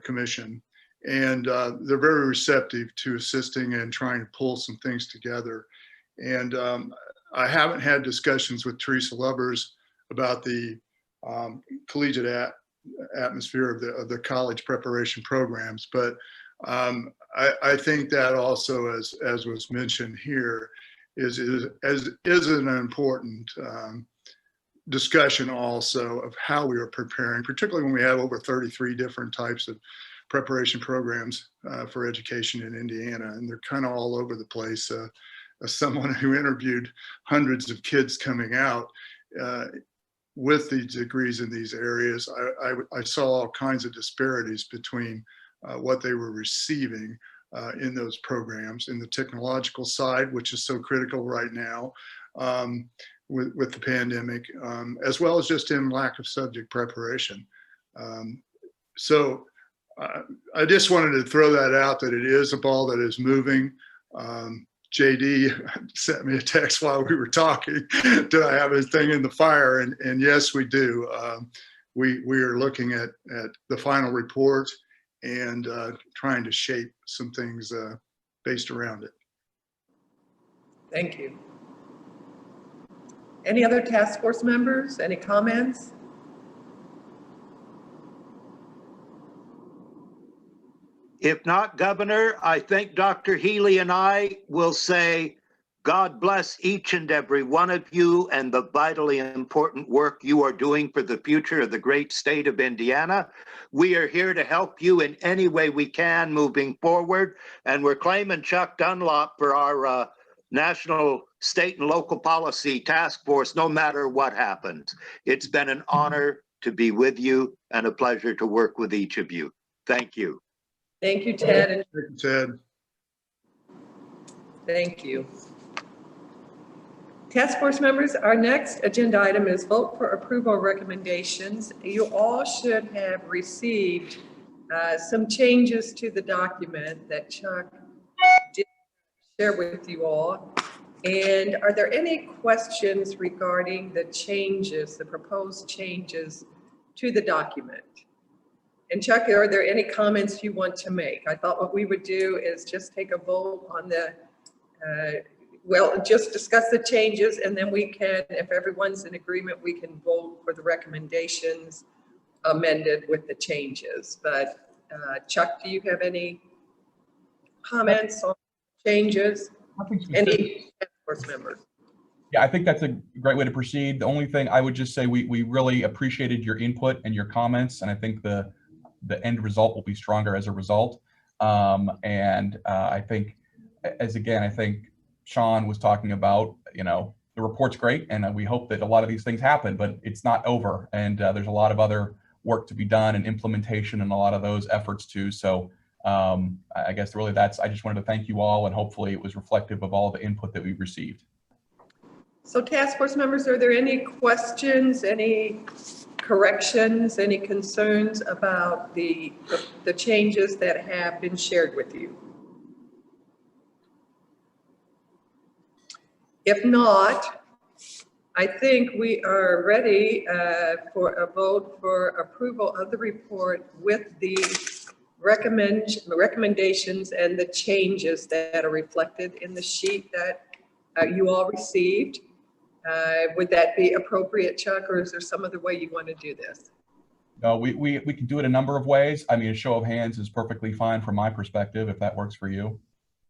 Speaker 7: commission, and they're very receptive to assisting and trying to pull some things together. And I haven't had discussions with Teresa Lubbers about the collegiate atmosphere of the college preparation programs, but I think that also, as was mentioned here, is an important discussion also of how we are preparing, particularly when we have over 33 different types of preparation programs for education in Indiana, and they're kind of all over the place. As someone who interviewed hundreds of kids coming out with these degrees in these areas, I saw all kinds of disparities between what they were receiving in those programs, in the technological side, which is so critical right now with the pandemic, as well as just in lack of subject preparation. So I just wanted to throw that out, that it is a ball that is moving. JD sent me a text while we were talking. Do I have anything in the fire? And yes, we do. We are looking at the final report and trying to shape some things based around it.
Speaker 1: Thank you. Any other task force members? Any comments?
Speaker 3: If not, Governor, I think Dr. Healy and I will say, God bless each and every one of you and the vitally important work you are doing for the future of the great state of Indiana. We are here to help you in any way we can moving forward. And we're claiming Chuck Dunlop for our National, State, and Local Policy Task Force, no matter what happens. It's been an honor to be with you and a pleasure to work with each of you. Thank you.
Speaker 1: Thank you, Ted. And
Speaker 7: Thank you, Ted.
Speaker 1: thank you. Task force members, our next agenda item is vote for approval recommendations. You all should have received some changes to the document that Chuck did share with you all. And are there any questions regarding the changes, the proposed changes to the document? And Chuck, are there any comments you want to make? I thought what we would do is just take a vote on the, just discuss the changes, and then we can, if everyone's in agreement, we can vote for the recommendations amended with the changes. But Chuck, do you have any comments on changes? Any task force members?
Speaker 2: Yeah, I think that's a great way to proceed. The only thing I would just say, we really appreciated your input and your comments, and I think the end result will be stronger as a result. I think, I think Sean was talking about, the report's great, and we hope that a lot of these things happen, but it's not over, and there's a lot of other work to be done and implementation and a lot of those efforts too. So I guess really I just wanted to thank you all, and hopefully it was reflective of all the input that we received.
Speaker 1: So task force members, are there any questions, any corrections, any concerns about the changes that have been shared with you? If not, I think we are ready for a vote for approval of the report with the recommendations and the changes that are reflected in the sheet that you all received. Would that be appropriate, Chuck, or is there some other way you want to do this?
Speaker 2: No, we can do it a number of ways. I mean, a show of hands is perfectly fine from my perspective, if that works for you.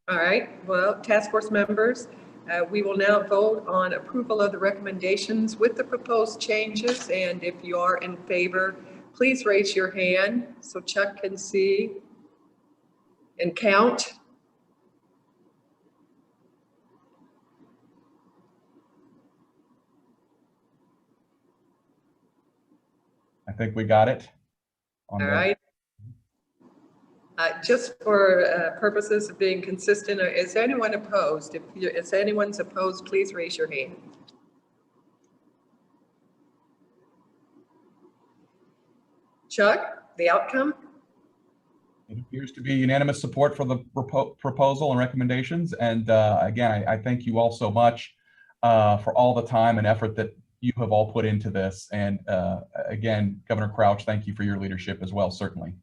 Speaker 1: All right, well, task force members, we will now vote on approval of the recommendations with the proposed changes. And if you are in favor, please raise your hand so Chuck can see and count.
Speaker 2: I think we got it.
Speaker 1: All right. Just for purposes of being consistent, is anyone opposed? If anyone's opposed, please raise your hand. Chuck, the outcome?
Speaker 2: It appears to be unanimous support for the proposal and recommendations. And again, I thank you all so much for all the time and effort that you have all put into this. And again, Governor Crouch, thank you for your leadership as well, certainly.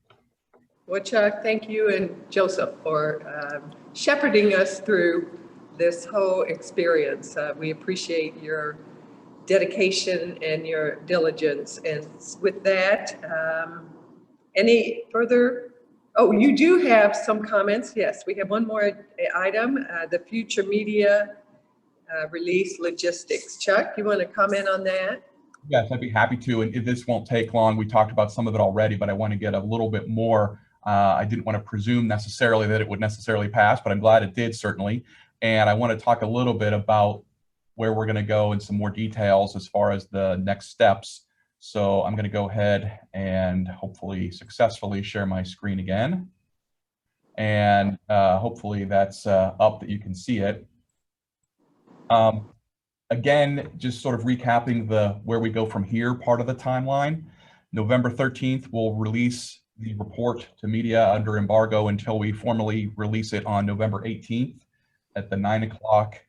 Speaker 1: Well, Chuck, thank you and Joseph for shepherding us through this whole experience. We appreciate your dedication and your diligence. And with that, any further? Oh, you do have some comments. Yes, we have one more item, the future media release logistics. Chuck, you want to comment on that?
Speaker 2: Yes, I'd be happy to. And this won't take long. We talked about some of it already, but I want to get a little bit more. I didn't want to presume necessarily that it would necessarily pass, but I'm glad it did, certainly. And I want to talk a little bit about where we're going to go in some more details as far as the next steps. So I'm going to go ahead and hopefully successfully share my screen again. And hopefully that's up that you can see it. Again, just sort of recapping where we go from here part of the timeline. November 13th, we'll release the report to media under embargo until we formally release it on November 18th at the 9 o'clock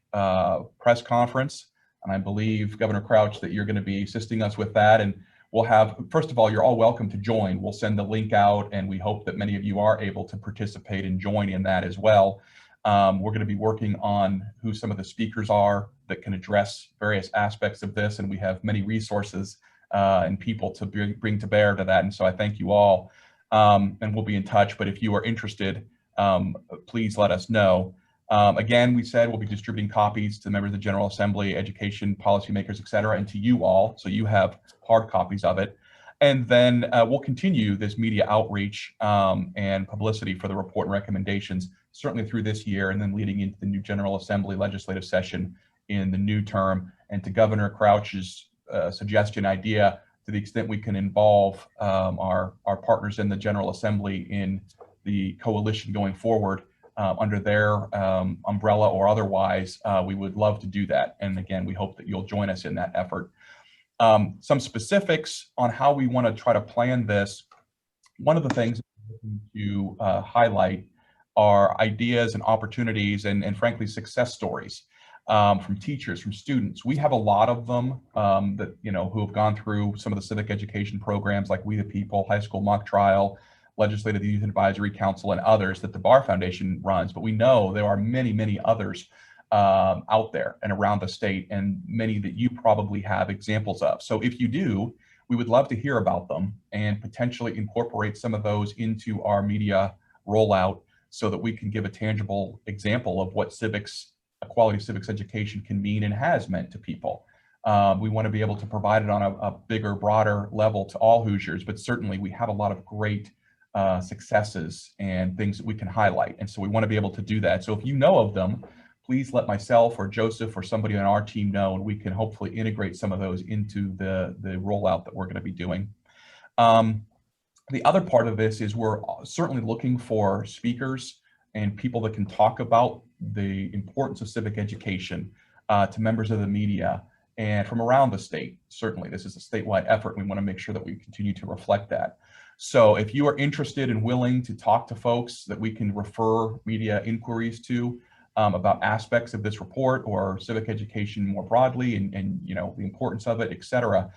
Speaker 2: press conference. And I believe, Governor Crouch, that you're going to be assisting us with that. And we'll have, first of all, you're all welcome to join. We'll send the link out, and we hope that many of you are able to participate and join in that as well. We're going to be working on who some of the speakers are that can address various aspects of this, and we have many resources and people to bring to bear to that. And so I thank you all, and we'll be in touch. But if you are interested, please let us know. Again, we said we'll be distributing copies to members of the General Assembly, education, policymakers, et cetera, and to you all, so you have hard copies of it. And then we'll continue this media outreach and publicity for the report and recommendations, certainly through this year, and then leading into the new General Assembly legislative session in the new term. And to Governor Crouch's suggestion, idea, to the extent we can involve our partners in the General Assembly in the coalition going forward under their umbrella or otherwise, we would love to do that. And again, we hope that you'll join us in that effort. Some specifics on how we want to try to plan this. One of the things to highlight are ideas and opportunities and frankly, success stories from teachers, from students. We have a lot of them that, who have gone through some of the civic education programs like We the People, High School Mock Trial, Legislative Youth Advisory Council, and others that the Bar Foundation runs. But we know there are many, many others out there and around the state, and many that you probably have examples of. So if you do, we would love to hear about them and potentially incorporate some of those into our media rollout so that we can give a tangible example of what civics, a quality civics education can mean and has meant to people. We want to be able to provide it on a bigger, broader level to all Hoosiers, but certainly we have a lot of great successes and things that we can highlight. And so we want to be able to do that. So if you know of them, please let myself or Joseph or somebody on our team know, and we can hopefully integrate some of those into the rollout that we're going to be doing. The other part of this is we're certainly looking for speakers and people that can talk about the importance of civic education to members of the media and from around the state. Certainly, this is a statewide effort. We want to make sure that we continue to reflect that. So if you are interested and willing to talk to folks that we can refer media inquiries to about aspects of this report or civic education more broadly and you know, the importance of it, et cetera,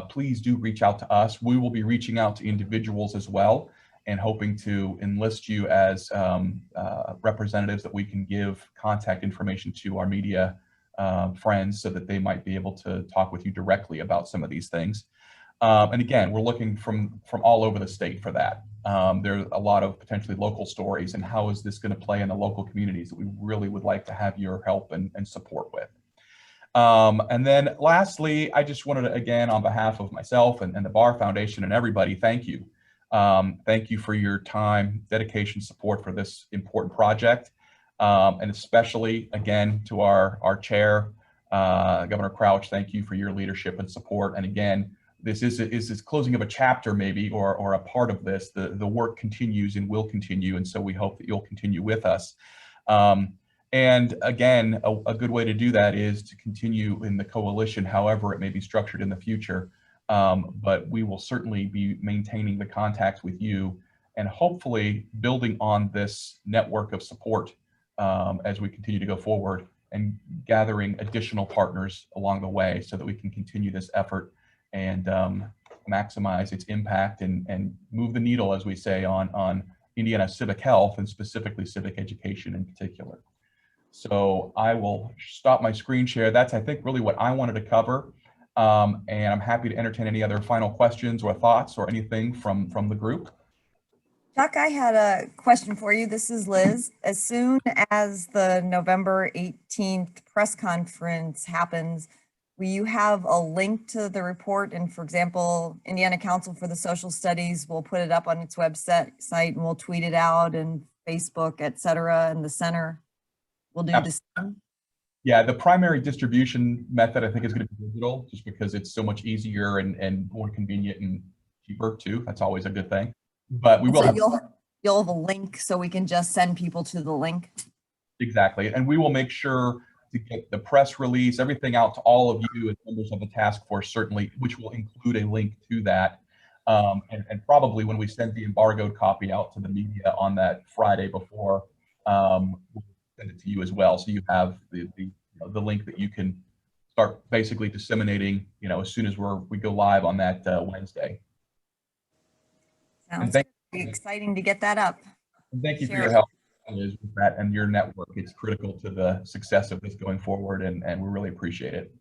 Speaker 2: please do reach out to us. We will be reaching out to individuals as well and hoping to enlist you as representatives that we can give contact information to our media friends so that they might be able to talk with you directly about some of these things. And again, we're looking from all over the state for that. There's a lot of potentially local stories and how is this going to play in the local communities that we really would like to have your help and support with. And then lastly, I just wanted to, again, on behalf of myself and the Barr Foundation and everybody, thank you. Thank you for your time, dedication, support for this important project. And especially, again, to our chair, Governor Crouch, thank you for your leadership and support. And again, this is closing of a chapter maybe, or a part of this. The work continues and will continue. And so we hope that you'll continue with us. And again, a good way to do that is to continue in the coalition, however it may be structured in the future. But we will certainly be maintaining the contacts with you and hopefully building on this network of support as we continue to go forward and gathering additional partners along the way so that we can continue this effort and maximize its impact and move the needle, as we say, on Indiana civic health and specifically civic education in particular. So I will stop my screen share. That's, I think, really what I wanted to cover. And I'm happy to entertain any other final questions or thoughts or anything from the group.
Speaker 8: Chuck, I had a question for you. This is Liz. As soon as the November 18th press conference happens, will you have a link to the report? And for example, Indiana Council for the Social Studies will put it up on its website and we'll tweet it out and Facebook, et cetera, and the center will do the same.
Speaker 2: Yeah, the primary distribution method, I think, is going to be digital just because it's so much easier and more convenient and cheaper too. That's always a good thing. But we will have
Speaker 8: you'll have a link so we can just send people to the link.
Speaker 2: Exactly. And we will make sure to get the press release, everything out to all of you as members of the task force, certainly, which will include a link to that. And probably when we send the embargoed copy out to the media on that Friday before, we'll send it to you as well. So you have the link that you can start basically disseminating, you know, as soon as we go live on that Wednesday.
Speaker 8: Sounds exciting to get that up.
Speaker 2: And thank you for your help with that and your network. It's critical to the success of this going forward, and we really appreciate it.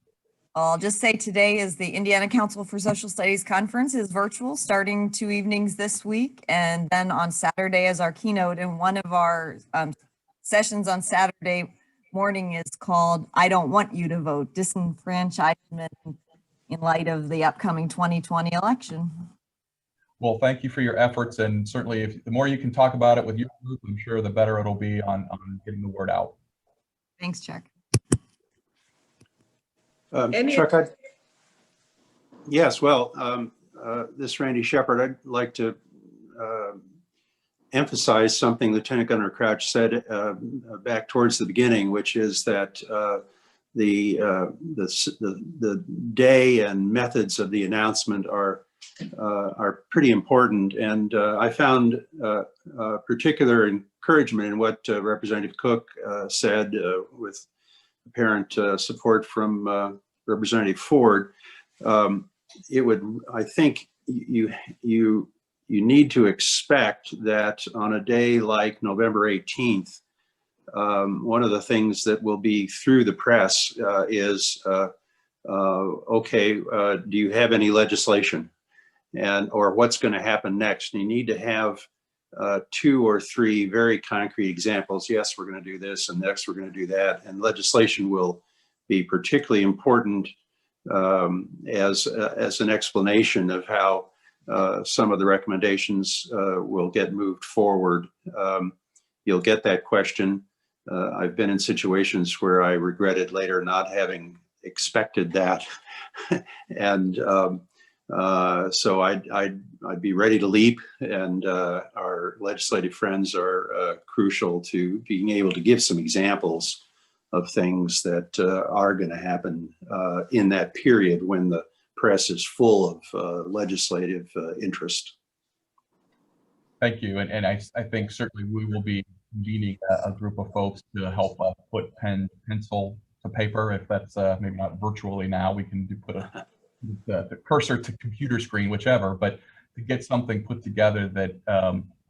Speaker 8: I'll just say today is the Indiana Council for Social Studies Conference is virtual, starting 2 evenings this week. And then on Saturday is our keynote. And one of our sessions on Saturday morning is called I Don't Want You to Vote, Disenfranchisement in light of the upcoming 2020 election.
Speaker 2: Well, thank you for your efforts, and certainly if the more you can talk about it with your group, I'm sure the better it'll be on getting the word out.
Speaker 8: Thanks, Chuck.
Speaker 9: Chuck, yes, well, this is Randy Shepard. I'd like to emphasize something Lieutenant Governor Crouch said back towards the beginning, which is that the day and methods of the announcement are pretty important. And I found particular encouragement in what Representative Cook said with apparent support from Representative Ford. I think you need to expect that on a day like November 18th, one of the things that will be through the press is, okay, do you have any legislation? Or what's going to happen next? And you need to have 2 or 3 very concrete examples. Yes, we're going to do this, and next we're going to do that. And legislation will be particularly important as an explanation of how some of the recommendations will get moved forward. You'll get that question. I've been in situations where I regretted later not having expected that. And So I'd be ready to leap, and our legislative friends are crucial to being able to give some examples of things that are going to happen in that period when the press is full of legislative interest.
Speaker 2: Thank you. And I think certainly we will be convening a group of folks to help us put pencil to paper. If that's maybe not virtually now, we can put the cursor to computer screen, whichever, but to get something put together that,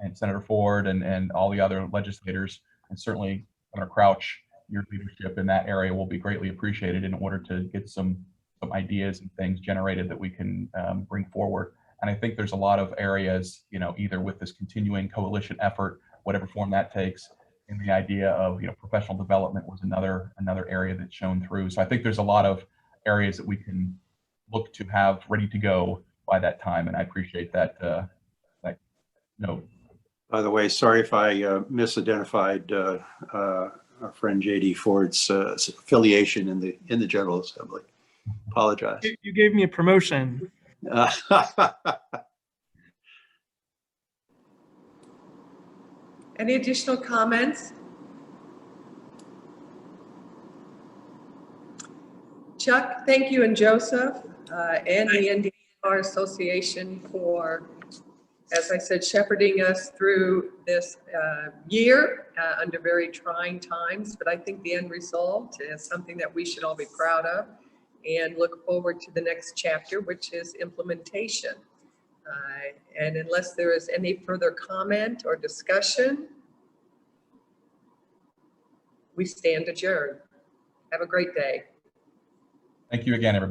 Speaker 2: and Senator Ford and all the other legislators, and certainly Senator Crouch, your leadership in that area will be greatly appreciated in order to get some ideas and things generated that we can bring forward. And I think there's a lot of areas, either with this continuing coalition effort, whatever form that takes, and the idea of, professional development was another area that's shown through. So I think there's a lot of areas that we can look to have ready to go by that time. And I appreciate that note.
Speaker 9: By the way, sorry if I misidentified our friend J.D. Ford's affiliation in the General Assembly. Apologize.
Speaker 10: You gave me a promotion.
Speaker 1: Any additional comments? Chuck, thank you, and Joseph, and the Indiana Bar Association for, as I said, shepherding us through this year under very trying times. But I think the end result is something that we should all be proud of and look forward to the next chapter, which is implementation. And unless there is any further comment or discussion, we stand adjourned. Have a great day.
Speaker 2: Thank you again, everybody.